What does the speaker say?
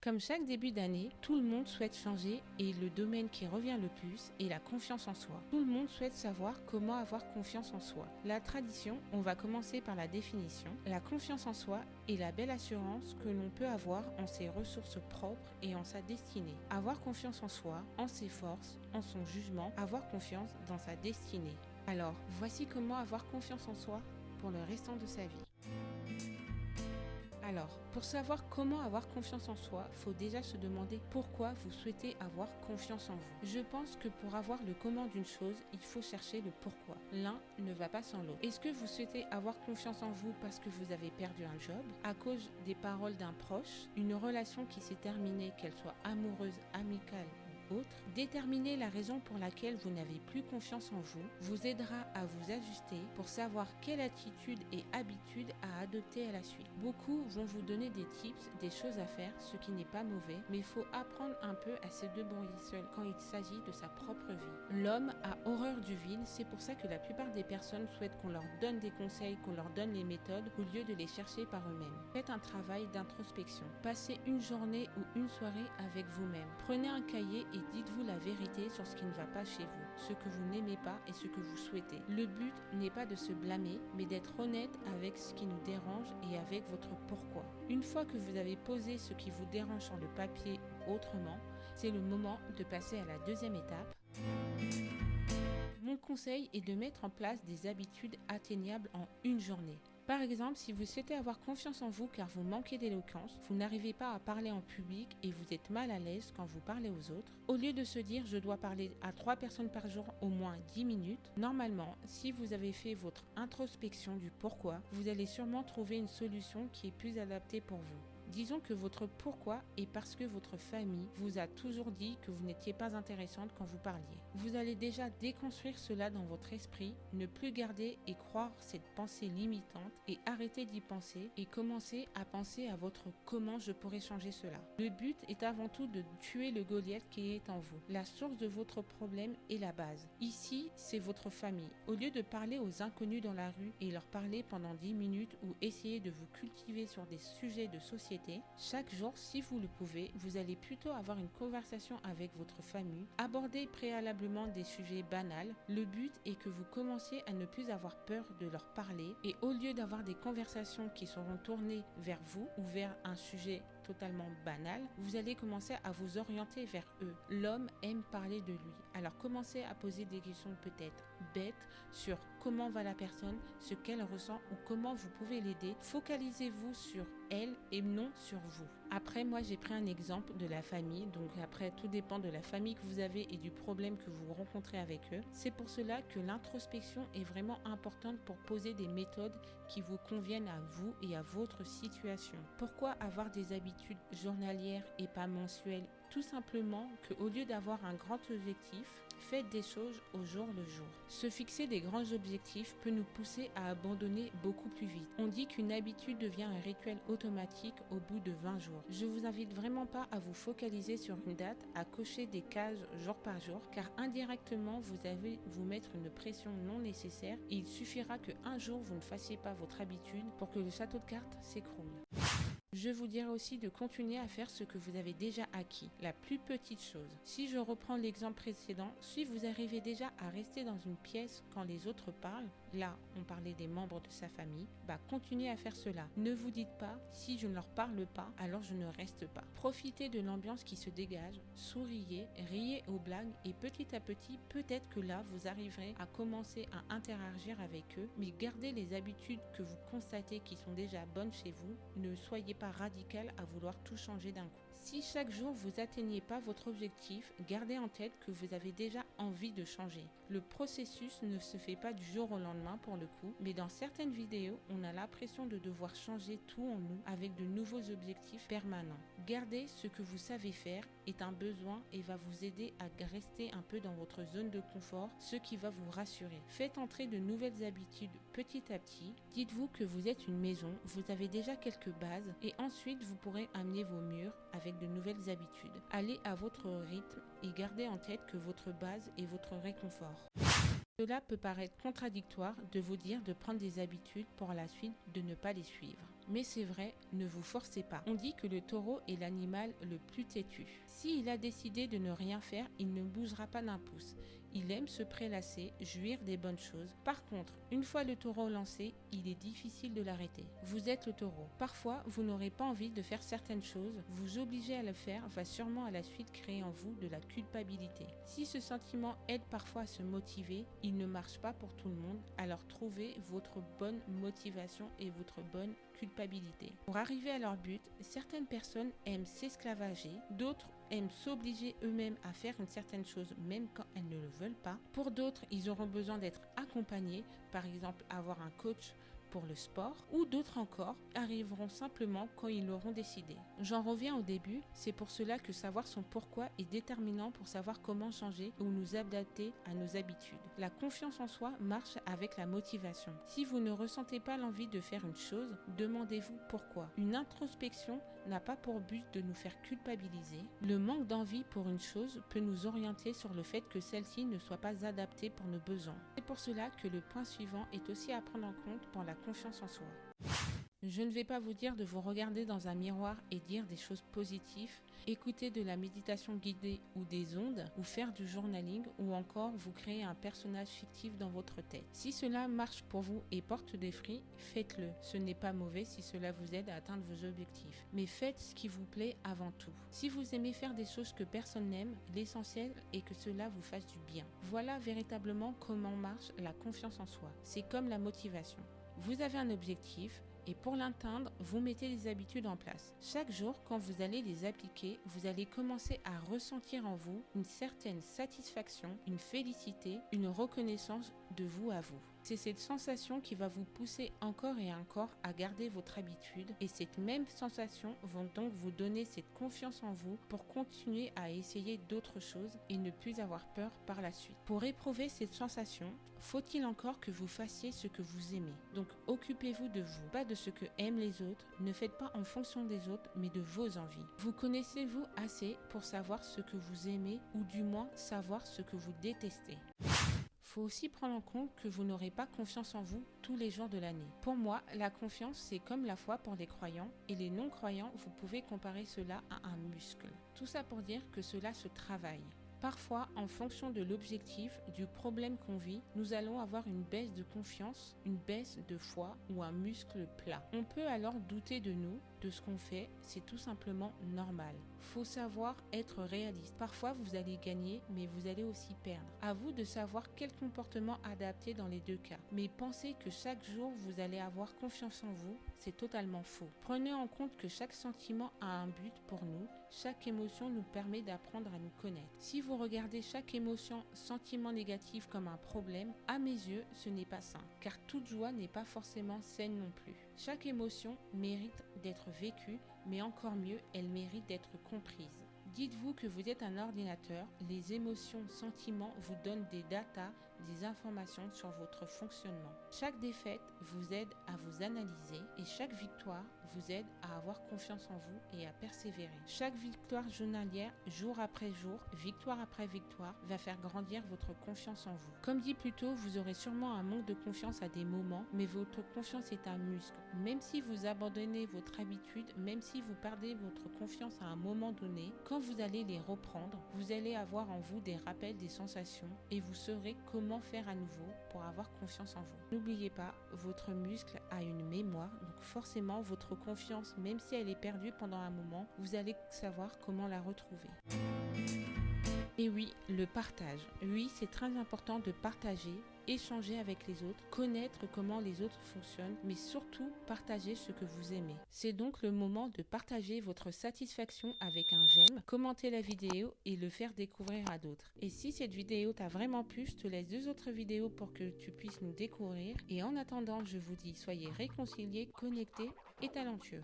Comme chaque début d'année, tout le monde souhaite changer et le domaine qui revient le plus est la confiance en soi. Tout le monde souhaite savoir comment avoir confiance en soi. La tradition, on va commencer par la définition. La confiance en soi est la belle assurance que l'on peut avoir en ses ressources propres et en sa destinée. Avoir confiance en soi, en ses forces, en son jugement, avoir confiance dans sa destinée. Alors, voici comment avoir confiance en soi pour le restant de sa vie. Alors, pour savoir comment avoir confiance en soi, il faut déjà se demander pourquoi vous souhaitez avoir confiance en vous. Je pense que pour avoir le comment d'une chose, il faut chercher le pourquoi. L'un ne va pas sans l'autre. Est-ce que vous souhaitez avoir confiance en vous parce que vous avez perdu un job, à cause des paroles d'un proche, une relation qui s'est terminée, qu'elle soit amoureuse, amicale autre? Déterminer la raison pour laquelle vous n'avez plus confiance en vous aidera à vous ajuster pour savoir quelle attitude et habitude à adopter à la suite. Beaucoup vont vous donner des tips, des choses à faire, ce qui n'est pas mauvais, mais il faut apprendre un peu à se débrouiller seul quand il s'agit de sa propre vie. L'homme a horreur du vide, c'est pour ça que la plupart des personnes souhaitent qu'on leur donne des conseils, qu'on leur donne les méthodes au lieu de les chercher par eux-mêmes. Faites un travail d'introspection. Passez une journée ou une soirée avec vous-même. Prenez un cahier et dites-vous la vérité sur ce qui ne va pas chez vous, ce que vous n'aimez pas et ce que vous souhaitez. Le but n'est pas de se blâmer, mais d'être honnête avec ce qui nous dérange et avec votre pourquoi. Une fois que vous avez posé ce qui vous dérange sur le papier ou autrement, c'est le moment de passer à la deuxième étape. Mon conseil est de mettre en place des habitudes atteignables en une journée. Par exemple, si vous souhaitez avoir confiance en vous car vous manquez d'éloquence, vous n'arrivez pas à parler en public et vous êtes mal à l'aise quand vous parlez aux autres, au lieu de se dire je dois parler à 3 personnes par jour au moins 10 minutes, normalement, si vous avez fait votre introspection du pourquoi, vous allez sûrement trouver une solution qui est plus adaptée pour vous. Disons que votre pourquoi est parce que votre famille vous a toujours dit que vous n'étiez pas intéressante quand vous parliez. Vous allez déjà déconstruire cela dans votre esprit, ne plus garder et croire cette pensée limitante et arrêter d'y penser et commencer à penser à votre comment je pourrais changer cela. Le but est avant tout de tuer le Goliath qui est en vous. La source de votre problème est la base. Ici, c'est votre famille. Au lieu de parler aux inconnus dans la rue et leur parler pendant 10 minutes ou essayer de vous cultiver sur des sujets de société, chaque jour, si vous le pouvez, vous allez plutôt avoir une conversation avec votre famille, aborder préalablement des sujets banals. Le but est que vous commenciez à ne plus avoir peur de leur parler et au lieu d'avoir des conversations qui seront tournées vers vous ou vers un sujet totalement banal, vous allez commencer à vous orienter vers eux. L'homme aime parler de lui. Alors commencez à poser des questions peut-être bêtes sur comment va la personne, ce qu'elle ressent ou comment vous pouvez l'aider. Focalisez-vous sur elle et non sur vous. Après, moi j'ai pris un exemple de la famille, donc après tout dépend de la famille que vous avez et du problème que vous rencontrez avec eux. C'est pour cela que l'introspection est vraiment importante pour poser des méthodes qui vous conviennent à vous et à votre situation. Pourquoi avoir des habitudes journalières et pas mensuelles? Tout simplement qu'au lieu d'avoir un grand objectif, faites des choses au jour le jour. Se fixer des grands objectifs peut nous pousser à abandonner beaucoup plus vite. On dit qu'une habitude devient un rituel automatique au bout de 20 jours. Je vous invite vraiment pas à vous focaliser sur une date, à cocher des cases jour par jour, car indirectement vous allez vous mettre une pression non nécessaire et il suffira qu'un jour vous ne fassiez pas votre habitude pour que le château de cartes s'écroule. Je vous dirais aussi de continuer à faire ce que vous avez déjà acquis, la plus petite chose. Si je reprends l'exemple précédent, si vous arrivez déjà à rester dans une pièce quand les autres parlent, là on parlait des membres de sa famille, continuez à faire cela. Ne vous dites pas, si je ne leur parle pas, alors je ne reste pas. Profitez de l'ambiance qui se dégage, souriez, riez aux blagues et petit à petit, peut-être que là vous arriverez à commencer à interagir avec eux, mais gardez les habitudes que vous constatez qui sont déjà bonnes chez vous, ne soyez pas radical à vouloir tout changer d'un coup. Si chaque jour vous n'atteignez pas votre objectif, gardez en tête que vous avez déjà envie de changer. Le processus ne se fait pas du jour au lendemain pour le coup, mais dans certaines vidéos, on a l'impression de devoir changer tout en nous avec de nouveaux objectifs permanents. Garder ce que vous savez faire est un besoin et va vous aider à rester un peu dans votre zone de confort, ce qui va vous rassurer. Faites entrer de nouvelles habitudes petit à petit. Dites-vous que vous êtes une maison, vous avez déjà quelques bases et ensuite vous pourrez amener vos murs avec de nouvelles habitudes. Allez à votre rythme et gardez en tête que votre base est votre réconfort. Cela peut paraître contradictoire de vous dire de prendre des habitudes pour la suite de ne pas les suivre. Mais c'est vrai, ne vous forcez pas. On dit que le taureau est l'animal le plus têtu. S'il a décidé de ne rien faire, il ne bougera pas d'un pouce. Il aime se prélasser, jouir des bonnes choses. Par contre, une fois le taureau lancé, il est difficile de l'arrêter. Vous êtes le taureau. Parfois, vous n'aurez pas envie de faire certaines choses. Vous obliger à le faire va sûrement à la suite créer en vous de la culpabilité. Si ce sentiment aide parfois à se motiver, il ne marche pas pour tout le monde. Alors trouvez votre bonne motivation et votre bonne culpabilité. Pour arriver à leur but, certaines personnes aiment s'esclavager, d'autres aiment s'obliger eux-mêmes à faire une certaine chose même quand elles ne le veulent pas. Pour d'autres, ils auront besoin d'être accompagnés, par exemple avoir un coach pour le sport, ou d'autres encore arriveront simplement quand ils l'auront décidé. J'en reviens au début, c'est pour cela que savoir son pourquoi est déterminant pour savoir comment changer ou nous adapter à nos habitudes. La confiance en soi marche avec la motivation. Si vous ne ressentez pas l'envie de faire une chose, demandez-vous pourquoi. Une introspection n'a pas pour but de nous faire culpabiliser. Le manque d'envie pour une chose peut nous orienter sur le fait que celle-ci ne soit pas adaptée pour nos besoins. C'est pour cela que le point suivant est aussi à prendre en compte pour la confiance en soi. Je ne vais pas vous dire de vous regarder dans un miroir et dire des choses positives, écouter de la méditation guidée ou des ondes, ou faire du journaling, ou encore vous créer un personnage fictif dans votre tête. Si cela marche pour vous et porte des fruits, faites-le. Ce n'est pas mauvais si cela vous aide à atteindre vos objectifs. Mais faites ce qui vous plaît avant tout. Si vous aimez faire des choses que personne n'aime, l'essentiel est que cela vous fasse du bien. Voilà véritablement comment marche la confiance en soi. C'est comme la motivation. Vous avez un objectif, et pour l'atteindre, vous mettez des habitudes en place. Chaque jour, quand vous allez les appliquer, vous allez commencer à ressentir en vous une certaine satisfaction, une félicité, une reconnaissance de vous à vous. C'est cette sensation qui va vous pousser encore et encore à garder votre habitude, et cette même sensation va donc vous donner cette confiance en vous pour continuer à essayer d'autres choses et ne plus avoir peur par la suite. Pour éprouver cette sensation, faut-il encore que vous fassiez ce que vous aimez. Donc occupez-vous de vous, pas de ce que aiment les autres. Ne faites pas en fonction des autres, mais de vos envies. Vous connaissez-vous assez pour savoir ce que vous aimez, ou du moins savoir ce que vous détestez. Faut aussi prendre en compte que vous n'aurez pas confiance en vous tous les jours de l'année. Pour moi, la confiance, c'est comme la foi pour les croyants, et les non-croyants, vous pouvez comparer cela à un muscle. Tout ça pour dire que cela se travaille. Parfois, en fonction de l'objectif, du problème qu'on vit, nous allons avoir une baisse de confiance, une baisse de foi ou un muscle plat. On peut alors douter de nous, de ce qu'on fait, c'est tout simplement normal. Faut savoir être réaliste. Parfois, vous allez gagner, mais vous allez aussi perdre. À vous de savoir quel comportement adapter dans les deux cas. Mais pensez que chaque jour, vous allez avoir confiance en vous, c'est totalement faux. Prenez en compte que chaque sentiment a un but pour nous. Chaque émotion nous permet d'apprendre à nous connaître. Si vous regardez chaque émotion, sentiment négatif comme un problème, à mes yeux, ce n'est pas sain, car toute joie n'est pas forcément saine non plus. Chaque émotion mérite d'être vécue, mais encore mieux, elle mérite d'être comprise. Dites-vous que vous êtes un ordinateur, les émotions, sentiments vous donnent des datas, des informations sur votre fonctionnement. Chaque défaite vous aide à vous analyser et chaque victoire vous aide à avoir confiance en vous et à persévérer. Chaque victoire journalière, jour après jour, victoire après victoire, va faire grandir votre confiance en vous. Comme dit plus tôt, vous aurez sûrement un manque de confiance à des moments, mais votre confiance est un muscle. Même si vous abandonnez votre habitude, même si vous perdez votre confiance à un moment donné, quand vous allez les reprendre, vous allez avoir en vous des rappels, des sensations, et vous saurez comment faire à nouveau pour avoir confiance en vous. N'oubliez pas, votre muscle a une mémoire, donc forcément votre confiance, même si elle est perdue pendant un moment, vous allez savoir comment la retrouver. Et oui, le partage. Oui, c'est très important de partager, échanger avec les autres, connaître comment les autres fonctionnent, mais surtout partager ce que vous aimez. C'est donc le moment de partager votre satisfaction avec un j'aime, commenter la vidéo et le faire découvrir à d'autres. Et si cette vidéo t'a vraiment plu, je te laisse 2 autres vidéos pour que tu puisses nous découvrir. Et en attendant, je vous dis soyez réconciliés, connectés et talentueux.